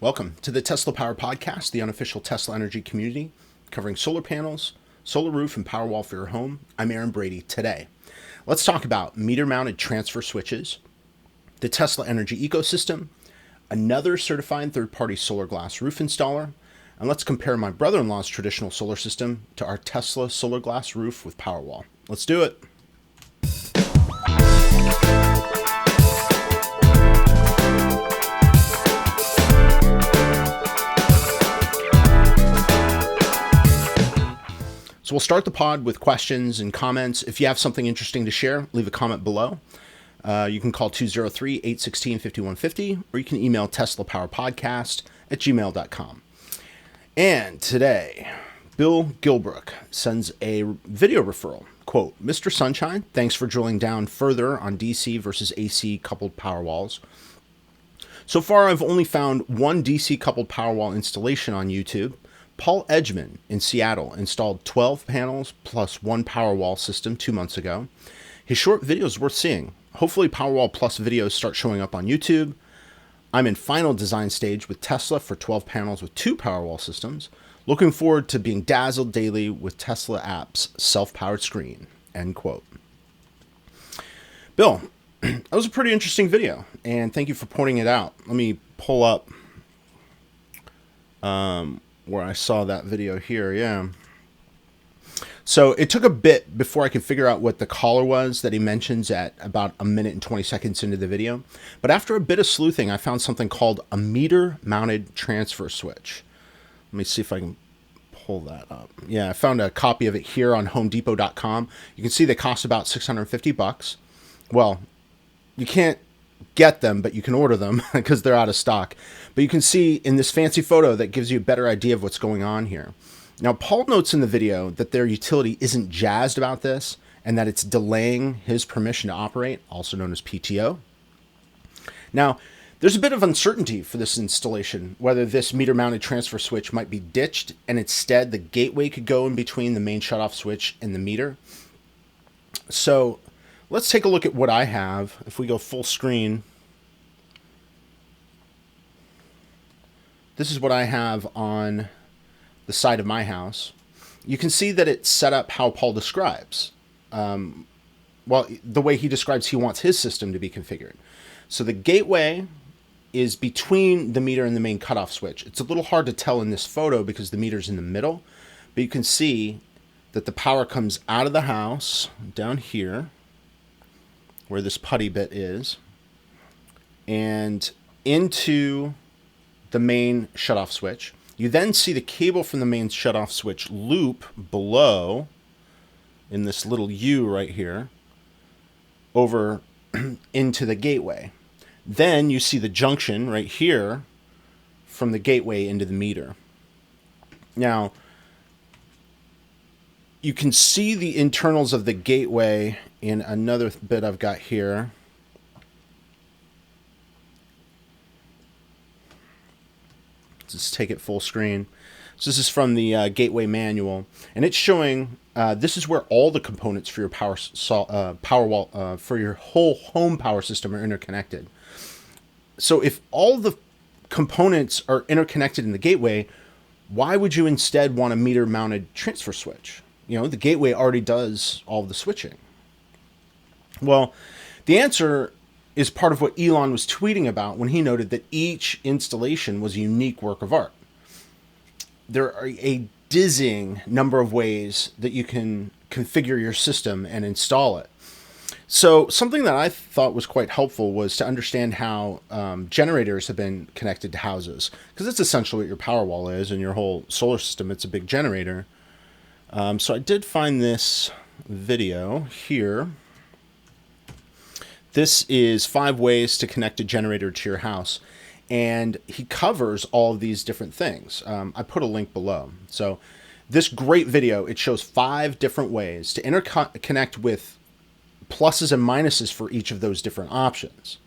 Welcome to the Tesla Power Podcast, the unofficial Tesla energy community, covering solar panels, solar roof, and Powerwall for your home. I'm Aaron Brady. Today, let's talk about meter-mounted transfer switches, the Tesla energy ecosystem, another certified third-party Solarglass Roof installer, and let's compare my brother-in-law's traditional solar system to our Tesla Solarglass Roof with Powerwall. Let's do it. So we'll start the pod with questions and comments. If you have something interesting to share, leave a comment below. You can call 203-816-5150, or you can email teslapowerpodcast@gmail.com. And today, Bill Gilbrook sends a video referral. Quote, Mr. Sunshine, thanks for drilling down further on DC versus AC coupled Powerwalls. So far, I've only found one DC coupled Powerwall installation on YouTube. Paul Edgeman in Seattle installed 12 panels plus one Powerwall system 2 months ago. His short video is worth seeing. Hopefully Powerwall Plus videos start showing up on YouTube. I'm in final design stage with Tesla for 12 panels with 2 Powerwall systems. Looking forward to being dazzled daily with Tesla app's self-powered screen. End quote. Bill, that was a pretty interesting video, and thank you for pointing it out. Let me pull up where I saw that video here. Yeah. So it took a bit before I could figure out what the caller was that he mentions at about 1 minute and 20 seconds into the video. But after a bit of sleuthing, I found something called a meter-mounted transfer switch. Let me see if I can pull that up. Yeah, I found a copy of it here on HomeDepot.com. You can see they cost about $650. Well, you can't get them, but you can order them because they're out of stock. But you can see in this fancy photo that gives you a better idea of what's going on here. Now, Paul notes in the video that their utility isn't jazzed about this and that it's delaying his permission to operate, also known as PTO. Now, there's a bit of uncertainty for this installation, whether this meter-mounted transfer switch might be ditched and instead the gateway could go in between the main shutoff switch and the meter. So let's take a look at what I have. If we go full screen, this is what I have on the side of my house. You can see that it's set up how Paul describes. Well, the way he describes he wants his system to be configured. So the gateway is between the meter and the main cutoff switch. It's a little hard to tell in this photo because the meter's in the middle, but you can see that the power comes out of the house down here where this putty bit is and into the main shutoff switch. You then see the cable from the main shutoff switch loop below in this little U right here over into the gateway. Then you see the junction right here from the gateway into the meter. Now, you can see the internals of the gateway in another bit I've got here. Let's take it full screen. So this is from the gateway manual, and it's showing this is where all the components for your Powerwall for your whole home power system are interconnected. So if all the components are interconnected in the gateway, why would you instead want a meter-mounted transfer switch? You know, the gateway already does all of the switching. Well, the answer is part of what Elon was tweeting about when he noted that each installation was a unique work of art. There are a dizzying number of ways that you can configure your system and install it. So something that I thought was quite helpful was to understand how generators have been connected to houses, because it's essentially what your Powerwall is and your whole solar system. It's a big generator. So I did find this video here. This is 5 ways to connect a generator to your house, and he covers all of these different things. I put a link below. So this great video, it shows 5 different ways to interconnect with pluses and minuses for each of those different options.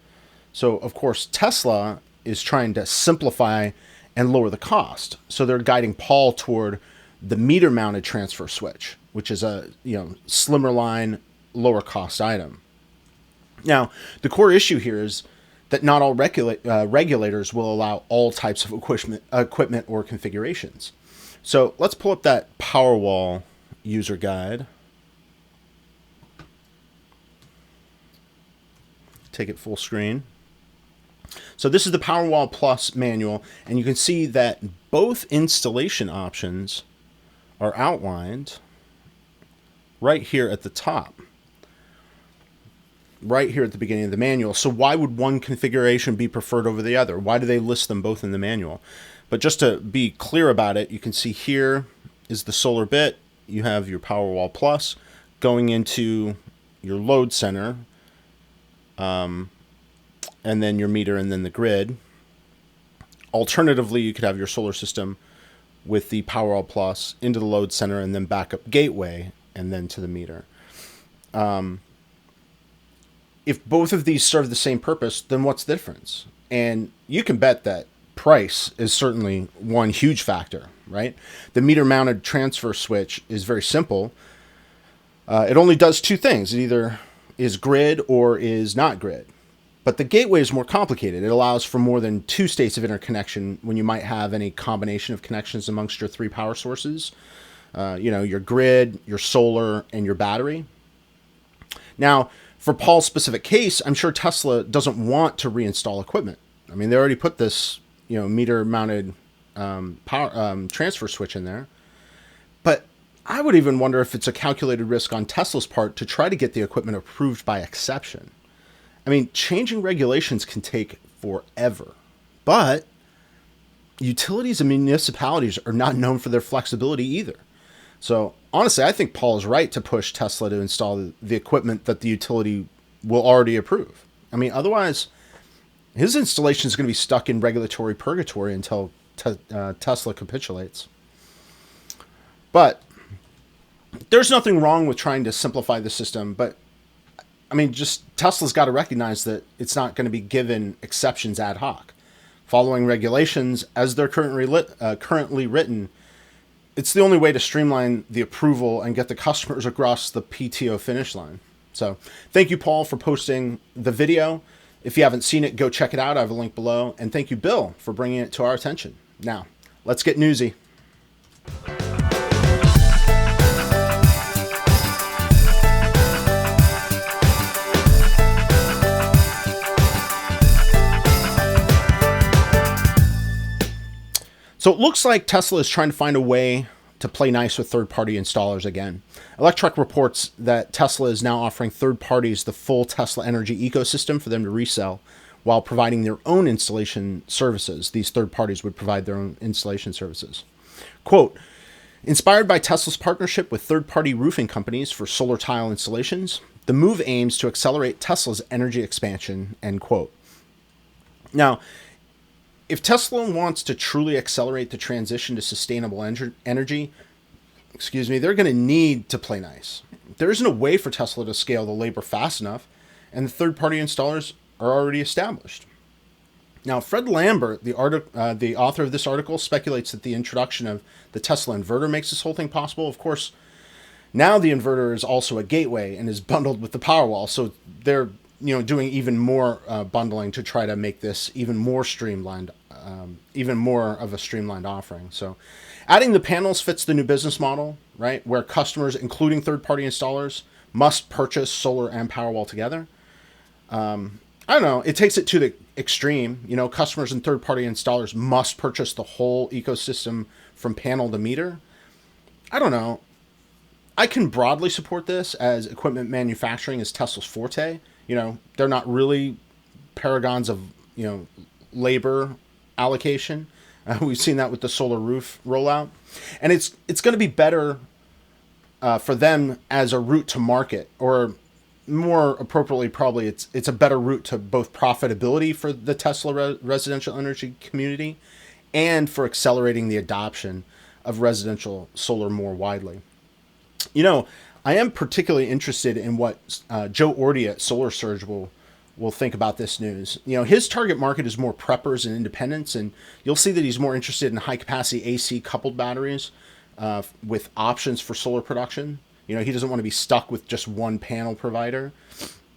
So, of course, Tesla is trying to simplify and lower the cost. So they're guiding Paul toward the meter-mounted transfer switch, which is a slimmer line, lower cost item. Now, the core issue here is that not all regulators will allow all types of equipment or configurations. So let's pull up that Powerwall user guide. Take it full screen. So this is the Powerwall Plus manual, and you can see that both installation options are outlined right here at the top, right here at the beginning of the manual. So why would one configuration be preferred over the other? Why do they list them both in the manual? But just to be clear about it, you can see here is the solar bit. You have your Powerwall Plus going into your load center, and then your meter, and then the grid. Alternatively, you could have your solar system with the Powerwall Plus into the load center, and then backup gateway, and then to the meter. If both of these serve the same purpose, then what's the difference? And you can bet that price is certainly one huge factor, right? The meter-mounted transfer switch is very simple. It only does two things. It either is grid or is not grid. But the gateway is more complicated. It allows for more than two states of interconnection when you might have any combination of connections amongst your three power sources. Your grid, your solar, and your battery. Now, for Paul's specific case, I'm sure Tesla doesn't want to reinstall equipment. I mean, they already put this, meter-mounted power transfer switch in there. But I would even wonder if it's a calculated risk on Tesla's part to try to get the equipment approved by exception. I mean, changing regulations can take forever, but utilities and municipalities are not known for their flexibility either. So honestly, I think Paul is right to push Tesla to install the equipment that the utility will already approve. I mean, otherwise, his installation is going to be stuck in regulatory purgatory until Tesla capitulates. But there's nothing wrong with trying to simplify the system, but I mean, just Tesla's got to recognize that it's not going to be given exceptions ad hoc. Following regulations as they're currently written, it's the only way to streamline the approval and get the customers across the PTO finish line. So thank you, Paul, for posting the video. If you haven't seen it, go check it out. I have a link below. And thank you, Bill, for bringing it to our attention. Now, let's get newsy. So it looks like Tesla is trying to find a way to play nice with third-party installers again. Electrek reports that Tesla is now offering third parties the full Tesla energy ecosystem for them to resell while providing their own installation services. These third parties would provide their own installation services. Quote, inspired by Tesla's partnership with third-party roofing companies for solar tile installations, the move aims to accelerate Tesla's energy expansion, end quote. Now, if Tesla wants to truly accelerate the transition to sustainable energy, they're going to need to play nice. There isn't a way for Tesla to scale the labor fast enough, and the third-party installers are already established. Now, Fred Lambert, the author of this article, speculates that the introduction of the Tesla inverter makes this whole thing possible. Of course, now the inverter is also a gateway and is bundled with the Powerwall, so they're doing even more bundling to try to make this even more streamlined, even more of a streamlined offering. So adding the panels fits the new business model, right? Where customers, including third-party installers, must purchase solar and Powerwall together. I don't know. It takes it to the extreme. Customers and third-party installers must purchase the whole ecosystem from panel to meter. I don't know. I can broadly support this, as equipment manufacturing is Tesla's forte. They're not really paragons of, labor allocation. We've seen that with the solar roof rollout. And it's going to be better for them as a route to market, or more appropriately, probably it's a better route to both profitability for the Tesla residential energy community and for accelerating the adoption of residential solar more widely. I am particularly interested in what Joe Orty at SolarSurge will think about this news. His target market is more preppers and independents, and you'll see that he's more interested in high-capacity AC coupled batteries with options for solar production. He doesn't want to be stuck with just one panel provider.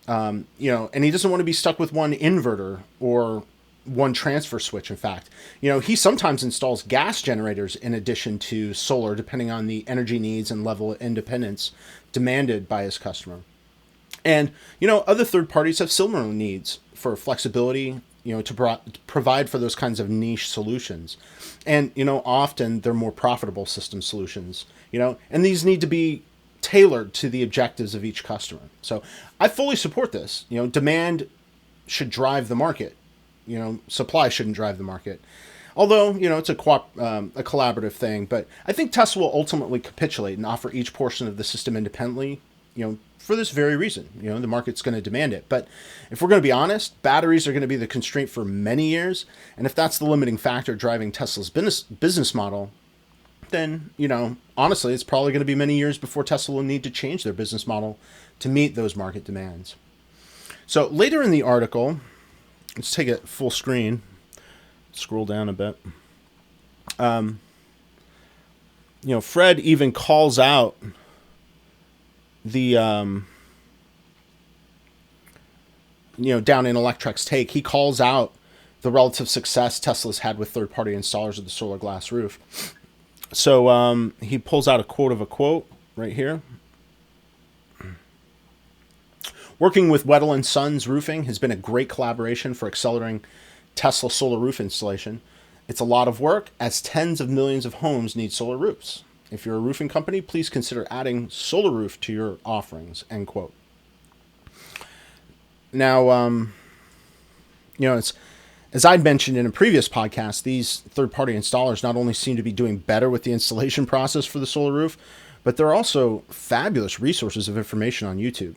And he doesn't want to be stuck with one inverter or one transfer switch. In fact, he sometimes installs gas generators in addition to solar, depending on the energy needs and level of independence demanded by his customer. And, other third parties have similar needs for flexibility, to provide for those kinds of niche solutions. And, often they're more profitable system solutions, and these need to be tailored to the objectives of each customer. So I fully support this. Demand should drive the market. Supply shouldn't drive the market. Although, it's a collaborative thing. But I think Tesla will ultimately capitulate and offer each portion of the system independently, for this very reason. The market's going to demand it. But if we're going to be honest, batteries are going to be the constraint for many years. And if that's the limiting factor driving Tesla's business model, then, honestly, it's probably going to be many years before Tesla will need to change their business model to meet those market demands. So later in the article, let's take it full screen, scroll down a bit. Fred even calls out the, down in Electrek's take, he calls out the relative success Tesla's had with third-party installers of the Solarglass Roof. So he pulls out a quote right here. Working with Weddell & Sons Roofing has been a great collaboration for accelerating Tesla solar roof installation. It's a lot of work, as tens of millions of homes need solar roofs. If you're a roofing company, please consider adding Solar Roof to your offerings, end quote. Now, it's, as I'd mentioned in a previous podcast, these third-party installers not only seem to be doing better with the installation process for the solar roof, but they're also fabulous resources of information on YouTube.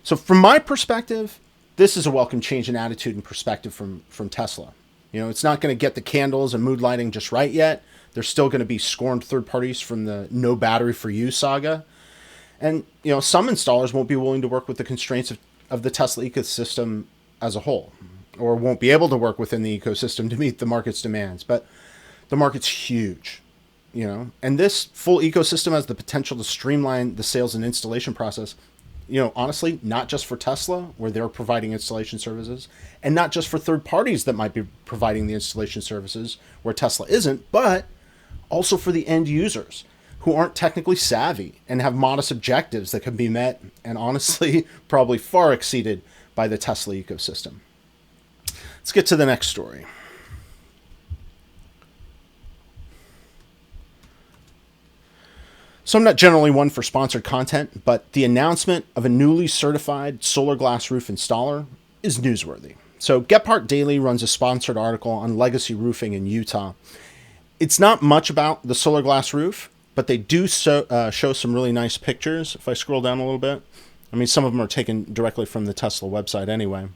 So from my perspective, this is a welcome change in attitude and perspective from Tesla. It's not going to get the candles and mood lighting just right yet. There's still going to be scorned third parties from the no battery for you saga. And, some installers won't be willing to work with the constraints of the Tesla ecosystem as a whole, or won't be able to work within the ecosystem to meet the market's demands. But the market's huge, and this full ecosystem has the potential to streamline the sales and installation process, honestly, not just for Tesla, where they're providing installation services, and not just for third parties that might be providing the installation services where Tesla isn't, but also for the end users who aren't technically savvy and have modest objectives that can be met and honestly probably far exceeded by the Tesla ecosystem. Let's get to the next story. So I'm not generally one for sponsored content, but the announcement of a newly certified Solarglass Roof installer is newsworthy. So Gephardt Daily runs a sponsored article on legacy roofing in Utah. It's not much about the Solarglass Roof, but they do show some really nice pictures. If I scroll down a little bit, some of them are taken directly from the Tesla website anyway.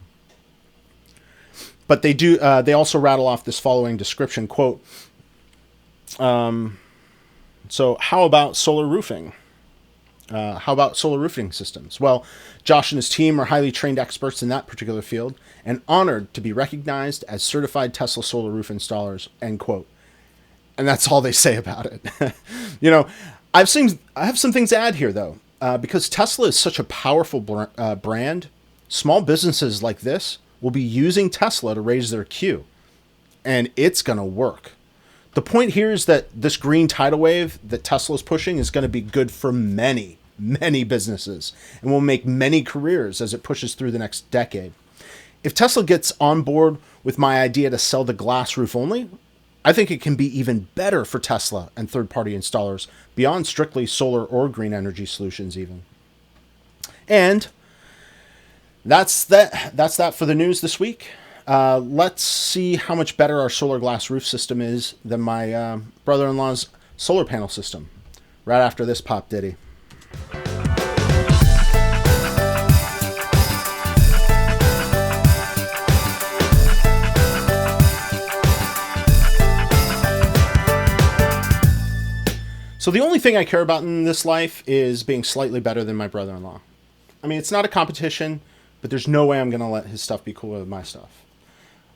But they also rattle off this following description, quote, so how about solar roofing? How about solar roofing systems? Well, Josh and his team are highly trained experts in that particular field and honored to be recognized as certified Tesla solar roof installers, end quote. And that's all they say about it. I have some things to add here, though. Because Tesla is such a powerful brand, small businesses like this will be using Tesla to raise their queue. And it's going to work. The point here is that this green tidal wave that Tesla is pushing is going to be good for many, many businesses and will make many careers as it pushes through the next decade. If Tesla gets on board with my idea to sell the glass roof only, I think it can be even better for Tesla and third-party installers beyond strictly solar or green energy solutions even. And that's that for the news this week. Let's see how much better our Solarglass roof system is than my brother-in-law's solar panel system right after this pop ditty. So the only thing I care about in this life is being slightly better than my brother-in-law. It's not a competition, but there's no way I'm going to let his stuff be cooler than my stuff.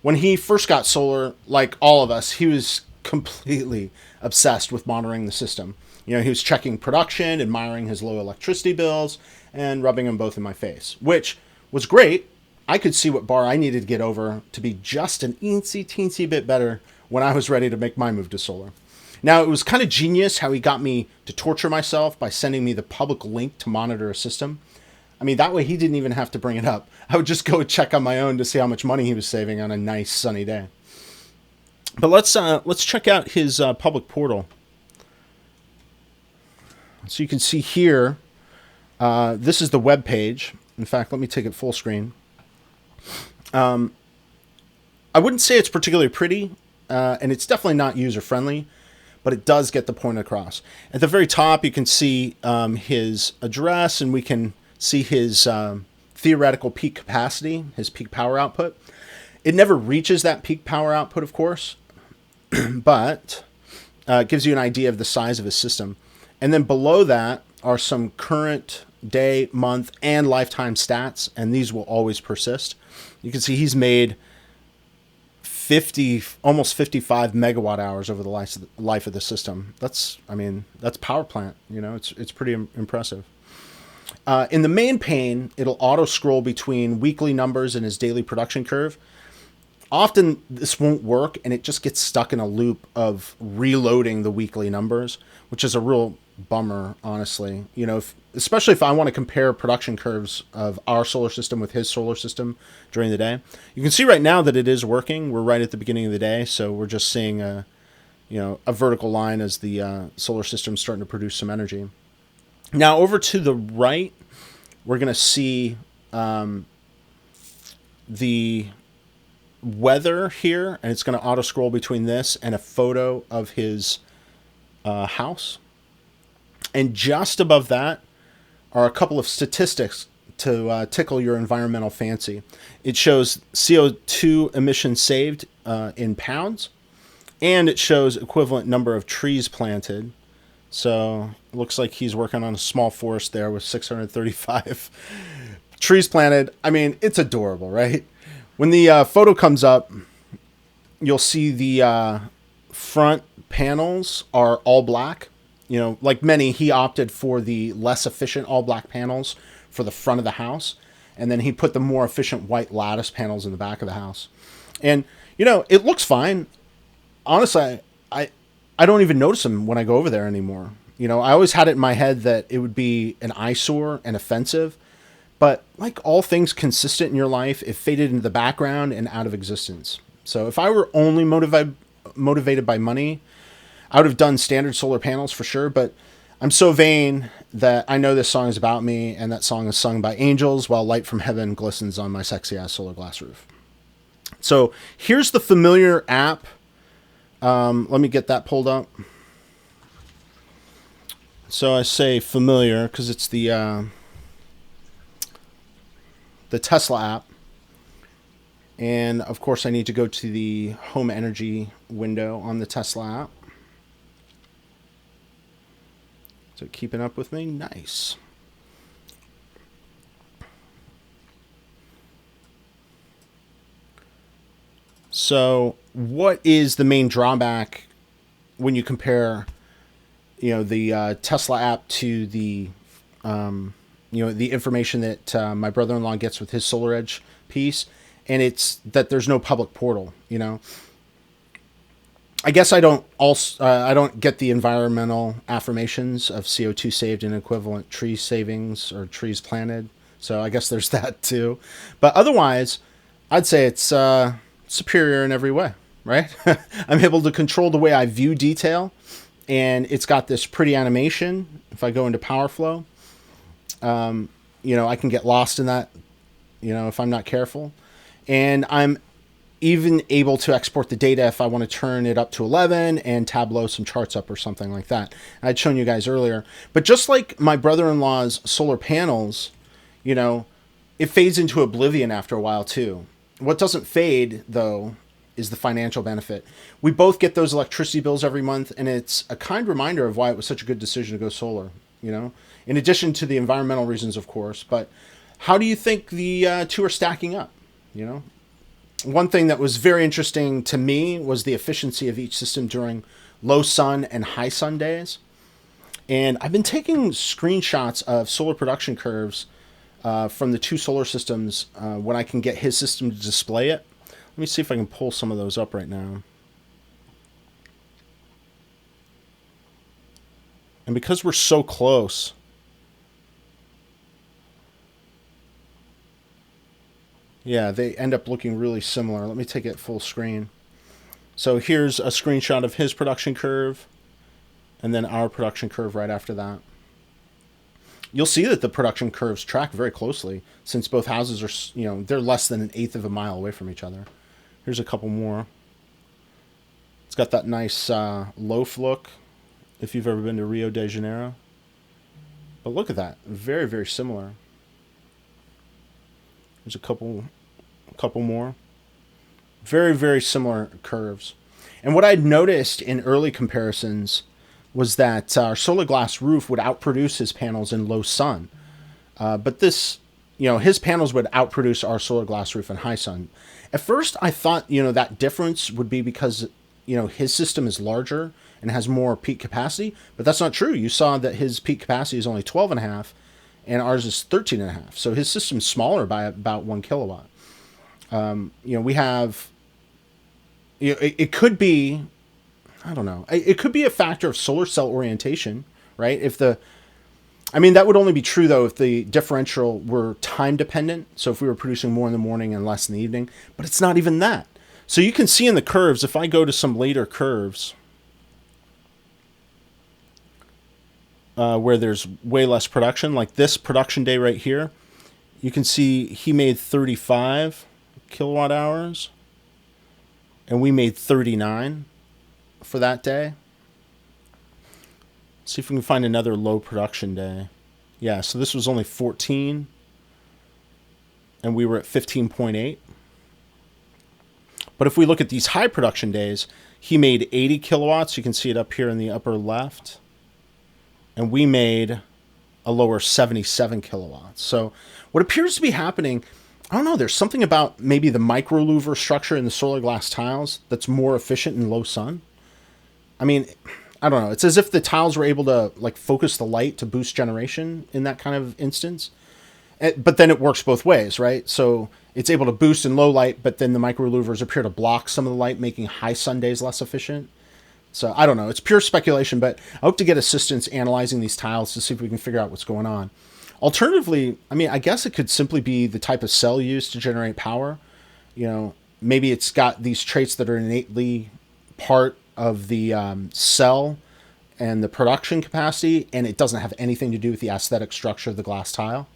When he first got solar, like all of us, he was completely obsessed with monitoring the system. He was checking production, admiring his low electricity bills, and rubbing them both in my face, which was great. I could see what bar I needed to get over to be just an teensy bit better when I was ready to make my move to solar. Now, it was kind of genius how he got me to torture myself by sending me the public link to monitor a system. I mean, that way he didn't even have to bring it up. I would just go check on my own to see how much money he was saving on a nice sunny day. But let's check out his public portal. So you can see here, this is the web page. In fact, let me take it full screen. I wouldn't say it's particularly pretty, and it's definitely not user-friendly, but it does get the point across. At the very top, you can see his address, and we can see his theoretical peak capacity, his peak power output. It never reaches that peak power output, of course, but it gives you an idea of the size of his system. And then below that are some current day, month, and lifetime stats, and these will always persist. You can see he's made almost 55 megawatt hours over the life of the system. That's power plant. You know, it's pretty impressive. In the main pane, it'll auto scroll between weekly numbers and his daily production curve. Often this won't work, and it just gets stuck in a loop of reloading the weekly numbers, which is a real bummer, honestly. You know, especially if I want to compare production curves of our solar system with his solar system during the day. You can see right now that it is working. We're right at the beginning of the day, so we're just seeing a vertical line as the solar system is starting to produce some energy. Now over to the right, we're going to see the weather here, and it's going to auto scroll between this and a photo of his house. And just above that are a couple of statistics to tickle your environmental fancy. It shows CO2 emissions saved in pounds, and it shows equivalent number of trees planted. So it looks like he's working on a small forest there with 635 trees planted. I mean, it's adorable, right? When the photo comes up, you'll see the front panels are all black. You know, like many, he opted for the less efficient all black panels for the front of the house. And then he put the more efficient white lattice panels in the back of the house. And, you know, it looks fine. Honestly, I don't even notice them when I go over there anymore. You know, I always had it in my head that it would be an eyesore and offensive. But like all things consistent in your life, it faded into the background and out of existence. So if I were only motivated by money, I would have done standard solar panels for sure. But I'm so vain that I know this song is about me, and that song is sung by angels while light from heaven glistens on my sexy ass Solarglass roof. So here's the familiar app. Let me get that pulled up. So I say familiar because it's the Tesla app. And of course I need to go to the home energy window on the Tesla app. So keeping up with me? Nice. So what is the main drawback when you compare, the Tesla app to the, the information that my brother-in-law gets with his SolarEdge piece? And it's that there's no public portal, I guess I don't get the environmental affirmations of CO2 saved in equivalent tree savings or trees planted. So I guess there's that too. But otherwise, I'd say it's superior in every way, right? I'm able to control the way I view detail, and it's got this pretty animation. If I go into PowerFlow, I can get lost in that, if I'm not careful. And I'm even able to export the data if I want to turn it up to 11 and Tableau some charts up or something like that. I'd shown you guys earlier. But just like my brother-in-law's solar panels, it fades into oblivion after a while too. What doesn't fade, though, is the financial benefit. We both get those electricity bills every month, and it's a kind reminder of why it was such a good decision to go solar, in addition to the environmental reasons, of course. But how do you think the two are stacking up, One thing that was very interesting to me was the efficiency of each system during low sun and high sun days. And I've been taking screenshots of solar production curves from the two solar systems when I can get his system to display it. Let me see if I can pull some of those up right now. And because we're so close, yeah, they end up looking really similar. Let me take it full screen. So here's a screenshot of his production curve, and then our production curve right after that. You'll see that the production curves track very closely since both houses are, they're less than 1/8 of a mile away from each other. Here's a couple more. It's got that nice loaf look, if you've ever been to Rio de Janeiro. But look at that. Very, very similar. There's a couple more. Very, very similar curves. And what I'd noticed in early comparisons was that our Solarglass Roof would outproduce his panels in low sun. But this, his panels would outproduce our Solarglass Roof in high sun. At first, I thought, that difference would be because, his system is larger and has more peak capacity, but that's not true. You saw that his peak capacity is only 12.5 and ours is 13.5. So his system's smaller by about 1 kilowatt. We have, it could be, I don't know. It could be a factor of solar cell orientation, right? That would only be true though if the differential were time dependent. So if we were producing more in the morning and less in the evening, but it's not even that. So you can see in the curves, if I go to some later curves, where there's way less production, like this production day right here, you can see he made 35 kilowatt hours and we made 39 for that day. See if we can find another low production day. Yeah, so this was only 14 and we were at 15.8. But if we look at these high production days, he made 80 kilowatts. You can see it up here in the upper left. And we made a lower 77 kilowatts. So what appears to be happening, I don't know, there's something about maybe the micro louver structure in the solar glass tiles that's more efficient in low sun. I don't know. It's as if the tiles were able to focus the light to boost generation in that kind of instance. But then it works both ways, right? So it's able to boost in low light, but then the micro louvers appear to block some of the light, making high sun days less efficient. So I don't know. It's pure speculation, but I hope to get assistance analyzing these tiles to see if we can figure out what's going on. Alternatively, I guess it could simply be the type of cell used to generate power. Maybe it's got these traits that are innately part of the cell and the production capacity, and it doesn't have anything to do with the aesthetic structure of the glass tile.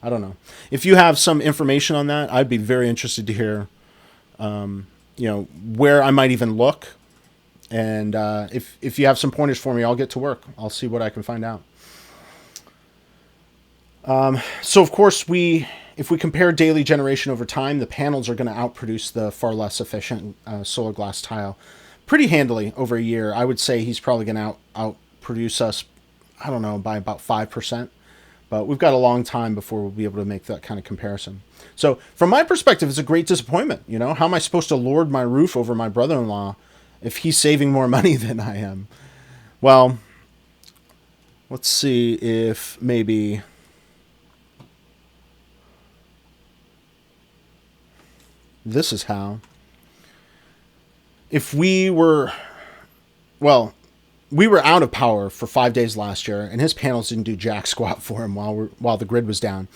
I don't know. If you have some information on that, I'd be very interested to hear, where I might even look. And if you have some pointers for me, I'll get to work. I'll see what I can find out. So, of course, if we compare daily generation over time, the panels are going to outproduce the far less efficient solar glass tile pretty handily over a year. I would say he's probably going to outproduce us, I don't know, by about 5%. But we've got a long time before we'll be able to make that kind of comparison. So from my perspective, it's a great disappointment. How am I supposed to lord my roof over my brother-in-law if he's saving more money than I am? Well, let's see if maybe this is how. If we were out of power for 5 days last year, and his panels didn't do jack squat for him while the grid was down.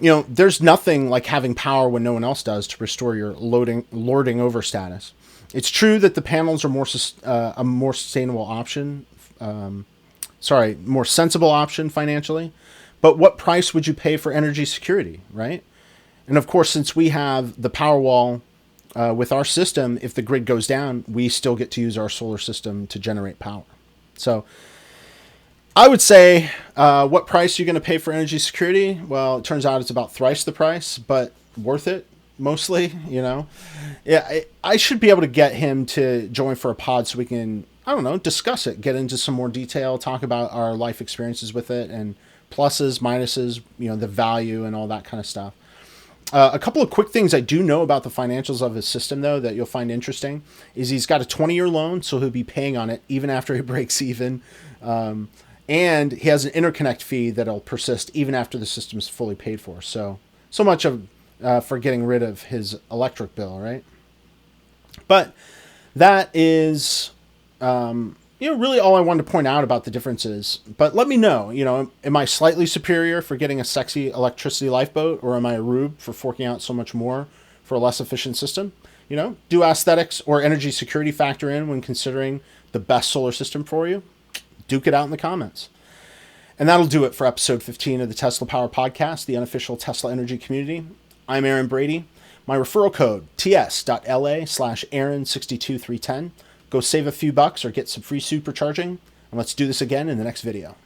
There's nothing like having power when no one else does to restore your lording over status. It's true that the panels are a more sustainable option. More sensible option financially. But what price would you pay for energy security, right? And of course, since we have the Powerwall with our system, if the grid goes down, we still get to use our solar system to generate power. So I would say, what price are you going to pay for energy security? Well, it turns out it's about thrice the price, but worth it mostly, Yeah, I should be able to get him to join for a pod so we can, discuss it, get into some more detail, talk about our life experiences with it and pluses, minuses, the value and all that kind of stuff. A couple of quick things I do know about the financials of his system, though, that you'll find interesting is he's got a 20-year loan, so he'll be paying on it even after he breaks even. And he has an interconnect fee that'll persist even after the system is fully paid for. So much of for getting rid of his electric bill, right? But that is, really all I wanted to point out about the differences. But let me know, am I slightly superior for getting a sexy electricity lifeboat, or am I a rube for forking out so much more for a less efficient system? Do aesthetics or energy security factor in when considering the best solar system for you? Duke it out in the comments. And that'll do it for episode 15 of the Tesla Power Podcast, the unofficial Tesla energy community. I'm Aaron Brady. My referral code, ts.la/Aaron62310. Go save a few bucks or get some free supercharging. And let's do this again in the next video.